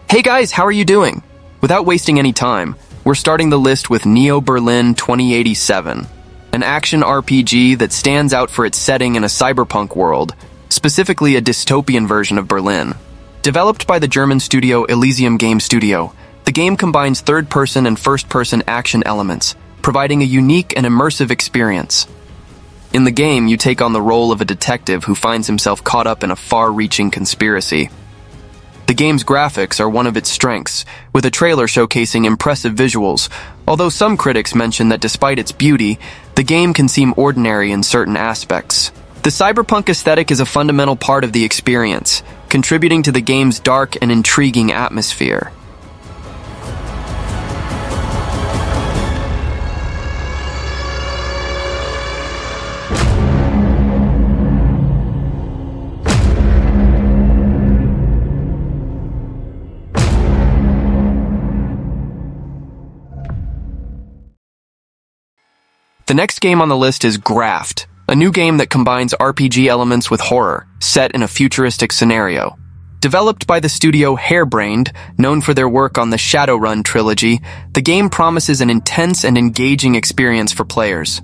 Hey guys, how are you doing? Without wasting any time, we're starting the list with Neo Berlin 2087, an action RPG that stands out for its setting in a cyberpunk world, specifically a dystopian version of Berlin. Developed by the German studio Elysium Game Studio, the game combines third-person and first-person action elements, providing a unique and immersive experience. In the game, you take on the role of a detective who finds himself caught up in a far-reaching conspiracy. The game's graphics are one of its strengths, with a trailer showcasing impressive visuals, although some critics mention that despite its beauty, the game can seem ordinary in certain aspects. The cyberpunk aesthetic is a fundamental part of the experience, contributing to the game's dark and intriguing atmosphere. The next game on the list is Graft, a new game that combines RPG elements with horror, set in a futuristic scenario. Developed by the studio Harebrained, known for their work on the Shadowrun trilogy, the game promises an intense and engaging experience for players.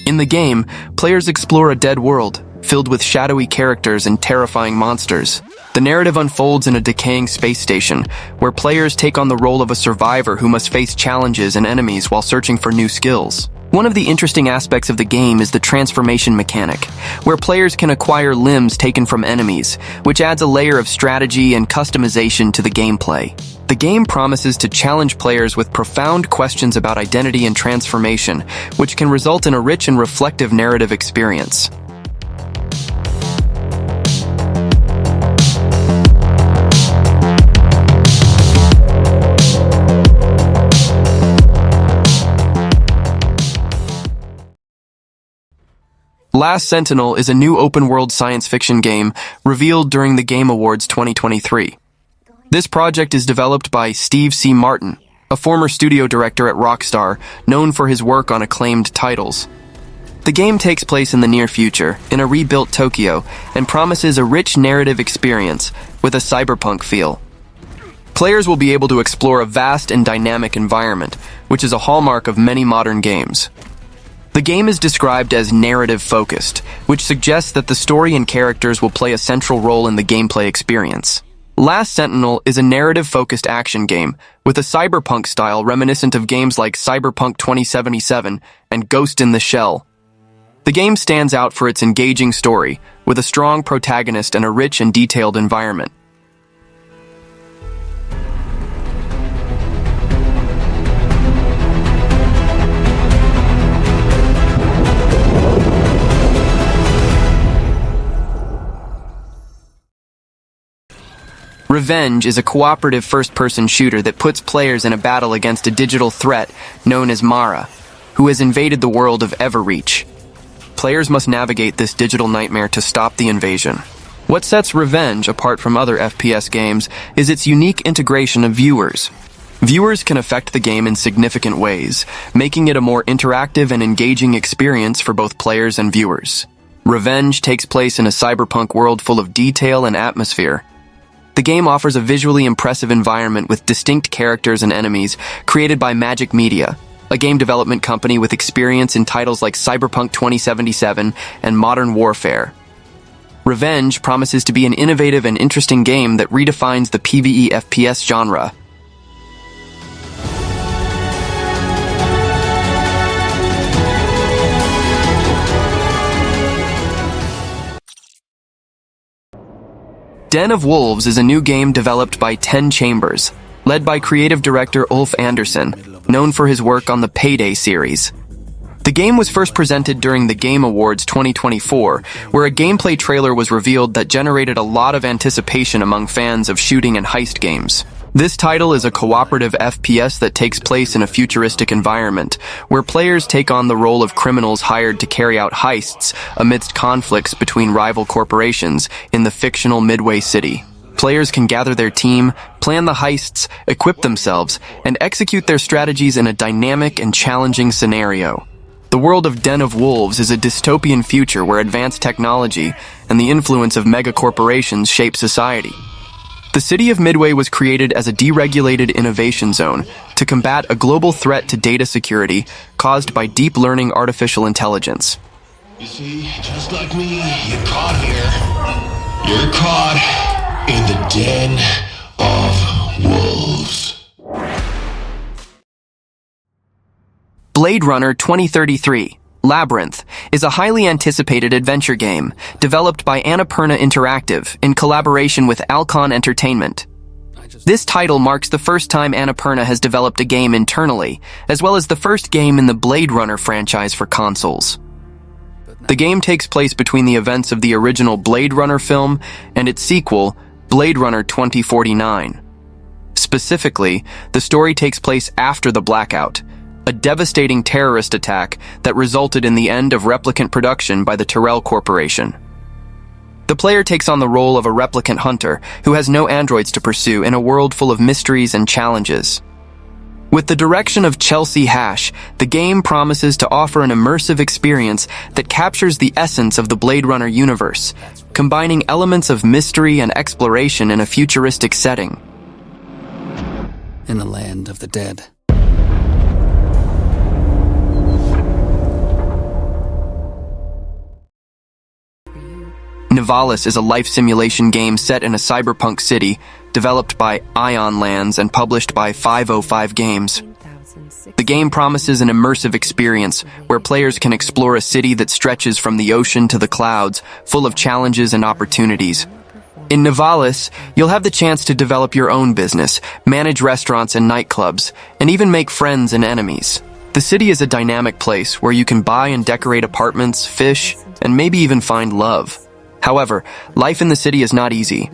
In the game, players explore a dead world, filled with shadowy characters and terrifying monsters. The narrative unfolds in a decaying space station, where players take on the role of a survivor who must face challenges and enemies while searching for new skills. One of the interesting aspects of the game is the transformation mechanic, where players can acquire limbs taken from enemies, which adds a layer of strategy and customization to the gameplay. The game promises to challenge players with profound questions about identity and transformation, which can result in a rich and reflective narrative experience. Last Sentinel is a new open-world science fiction game revealed during the Game Awards 2023. This project is developed by Steve C. Martin, a former studio director at Rockstar, known for his work on acclaimed titles. The game takes place in the near future, in a rebuilt Tokyo, and promises a rich narrative experience with a cyberpunk feel. Players will be able to explore a vast and dynamic environment, which is a hallmark of many modern games. The game is described as narrative-focused, which suggests that the story and characters will play a central role in the gameplay experience. Last Sentinel is a narrative-focused action game, with a cyberpunk style reminiscent of games like Cyberpunk 2077 and Ghost in the Shell. The game stands out for its engaging story, with a strong protagonist and a rich and detailed environment. Revenge is a cooperative first-person shooter that puts players in a battle against a digital threat known as Mara, who has invaded the world of Everreach. Players must navigate this digital nightmare to stop the invasion. What sets Revenge apart from other FPS games is its unique integration of viewers. Viewers can affect the game in significant ways, making it a more interactive and engaging experience for both players and viewers. Revenge takes place in a cyberpunk world full of detail and atmosphere. The game offers a visually impressive environment with distinct characters and enemies created by Magic Media, a game development company with experience in titles like Cyberpunk 2077 and Modern Warfare. Revenge promises to be an innovative and interesting game that redefines the PvE FPS genre. Den of Wolves is a new game developed by 10 Chambers, led by creative director Ulf Andersson, known for his work on the Payday series. The game was first presented during the Game Awards 2024, where a gameplay trailer was revealed that generated a lot of anticipation among fans of shooting and heist games. This title is a cooperative FPS that takes place in a futuristic environment, where players take on the role of criminals hired to carry out heists amidst conflicts between rival corporations in the fictional Midway City. Players can gather their team, plan the heists, equip themselves, and execute their strategies in a dynamic and challenging scenario. The world of Den of Wolves is a dystopian future where advanced technology and the influence of megacorporations shape society. The city of Midway was created as a deregulated innovation zone to combat a global threat to data security caused by deep learning artificial intelligence. You see, just like me, you're caught here. You're caught in the den of wolves. Blade Runner 2033, Labyrinth, is a highly anticipated adventure game developed by Annapurna Interactive in collaboration with Alcon Entertainment. This title marks the first time Annapurna has developed a game internally, as well as the first game in the Blade Runner franchise for consoles. The game takes place between the events of the original Blade Runner film and its sequel, Blade Runner 2049. Specifically, the story takes place after the Blackout, a devastating terrorist attack that resulted in the end of replicant production by the Tyrell Corporation. The player takes on the role of a replicant hunter who has no androids to pursue in a world full of mysteries and challenges. With the direction of Chelsea Hash, the game promises to offer an immersive experience that captures the essence of the Blade Runner universe, combining elements of mystery and exploration in a futuristic setting. In the land of the dead. Nivalis is a life simulation game set in a cyberpunk city, developed by Ion Lands and published by 505 Games. The game promises an immersive experience where players can explore a city that stretches from the ocean to the clouds, full of challenges and opportunities. In Nivalis, you'll have the chance to develop your own business, manage restaurants and nightclubs, and even make friends and enemies. The city is a dynamic place where you can buy and decorate apartments, fish, and maybe even find love. However, life in the city is not easy.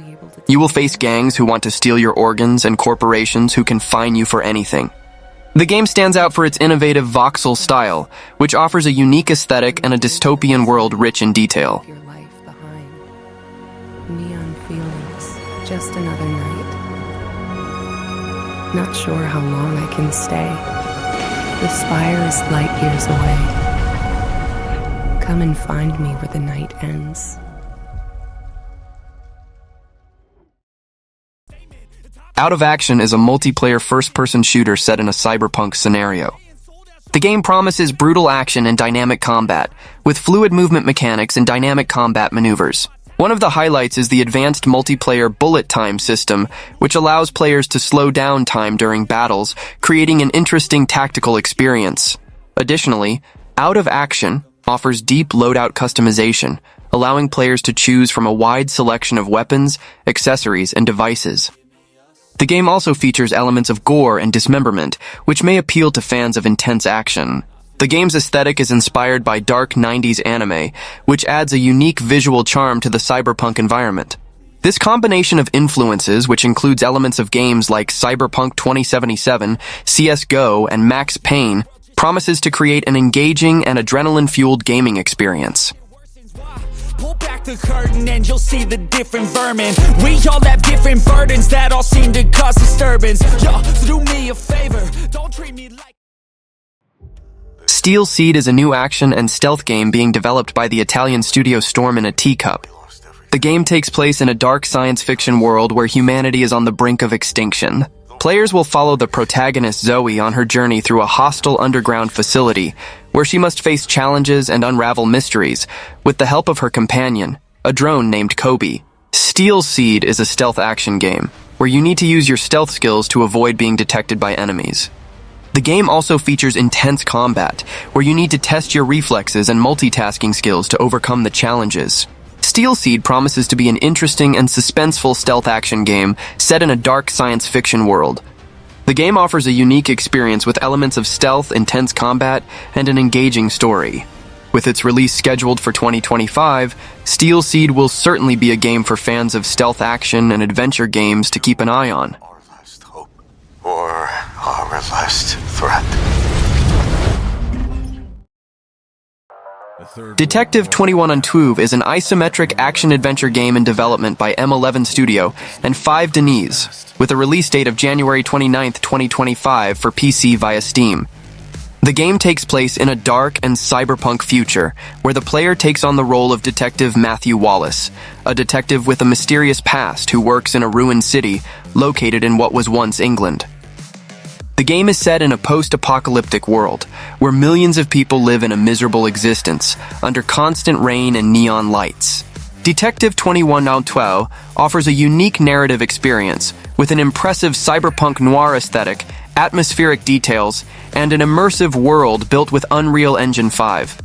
You will face gangs who want to steal your organs and corporations who can fine you for anything. The game stands out for its innovative voxel style, which offers a unique aesthetic and a dystopian world rich in detail. Neon feelings, just another night. Not sure how long I can stay. The spire is light years away. Come and find me where the night ends. Out of Action is a multiplayer first-person shooter set in a cyberpunk scenario. The game promises brutal action and dynamic combat, with fluid movement mechanics and dynamic combat maneuvers. One of the highlights is the advanced multiplayer bullet time system, which allows players to slow down time during battles, creating an interesting tactical experience. Additionally, Out of Action offers deep loadout customization, allowing players to choose from a wide selection of weapons, accessories, and devices. The game also features elements of gore and dismemberment, which may appeal to fans of intense action. The game's aesthetic is inspired by dark 90s anime, which adds a unique visual charm to the cyberpunk environment. This combination of influences, which includes elements of games like Cyberpunk 2077, CS:GO, and Max Payne, promises to create an engaging and adrenaline-fueled gaming experience. Pull back the curtain and you'll see the different vermin. We all have different burdens that all seem to cause disturbance. Yo, so do me a favor, don't treat me like... Steel Seed is a new action and stealth game being developed by the Italian studio Storm in a Teacup. The game takes place in a dark science fiction world where humanity is on the brink of extinction. Players will follow the protagonist Zoe on her journey through a hostile underground facility, where she must face challenges and unravel mysteries, with the help of her companion, a drone named Kobe. Steel Seed is a stealth action game, where you need to use your stealth skills to avoid being detected by enemies. The game also features intense combat, where you need to test your reflexes and multitasking skills to overcome the challenges. Steel Seed promises to be an interesting and suspenseful stealth action game set in a dark science fiction world. The game offers a unique experience with elements of stealth, intense combat, and an engaging story. With its release scheduled for 2025, Steel Seed will certainly be a game for fans of stealth action and adventure games to keep an eye on. Our last hope, or our last threat. DeTechtive 21 on Twove is an isometric action-adventure game in development by M11 Studio and 5 Denise, with a release date of January 29, 2025 for PC via Steam. The game takes place in a dark and cyberpunk future, where the player takes on the role of Detective Matthew Wallace, a detective with a mysterious past who works in a ruined city located in what was once England. The game is set in a post-apocalyptic world, where millions of people live in a miserable existence, under constant rain and neon lights. Detective 2112 offers a unique narrative experience, with an impressive cyberpunk noir aesthetic, atmospheric details, and an immersive world built with Unreal Engine 5.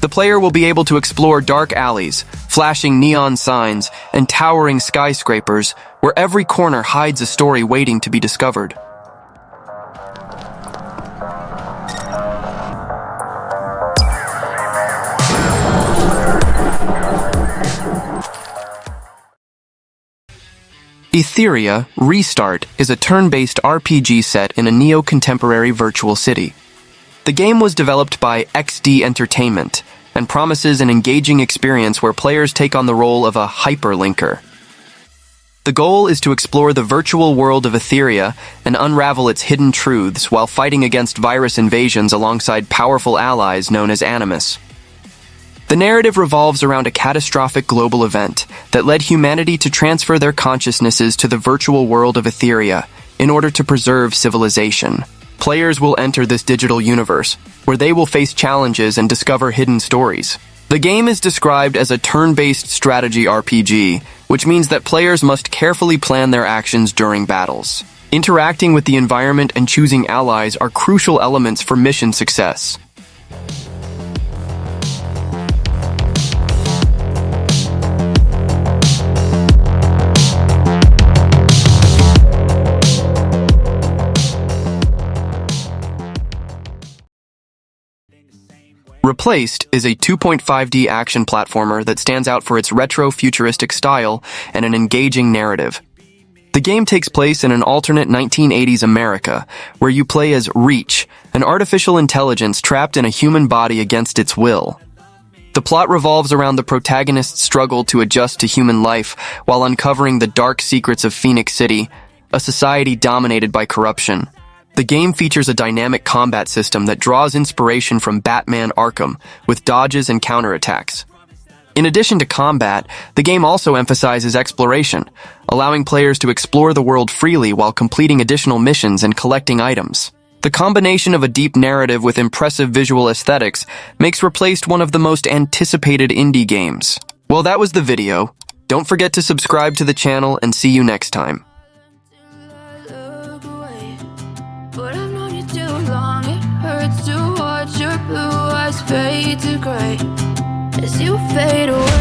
The player will be able to explore dark alleys, flashing neon signs, and towering skyscrapers, where every corner hides a story waiting to be discovered. Etheria Restart is a turn-based RPG set in a neo-contemporary virtual city. The game was developed by XD Entertainment and promises an engaging experience where players take on the role of a hyperlinker. The goal is to explore the virtual world of Etheria and unravel its hidden truths while fighting against virus invasions alongside powerful allies known as Animus. The narrative revolves around a catastrophic global event that led humanity to transfer their consciousnesses to the virtual world of Etheria in order to preserve civilization. Players will enter this digital universe, where they will face challenges and discover hidden stories. The game is described as a turn-based strategy RPG, which means that players must carefully plan their actions during battles. Interacting with the environment and choosing allies are crucial elements for mission success. Replaced is a 2.5D action platformer that stands out for its retro-futuristic style and an engaging narrative. The game takes place in an alternate 1980s America, where you play as Reach, an artificial intelligence trapped in a human body against its will. The plot revolves around the protagonist's struggle to adjust to human life while uncovering the dark secrets of Phoenix City, a society dominated by corruption. The game features a dynamic combat system that draws inspiration from Batman Arkham, with dodges and counterattacks. In addition to combat, the game also emphasizes exploration, allowing players to explore the world freely while completing additional missions and collecting items. The combination of a deep narrative with impressive visual aesthetics makes Replaced one of the most anticipated indie games. Well, that was the video. Don't forget to subscribe to the channel and see you next time. But I've known you too long. It hurts to watch your blue eyes fade to gray as you fade away.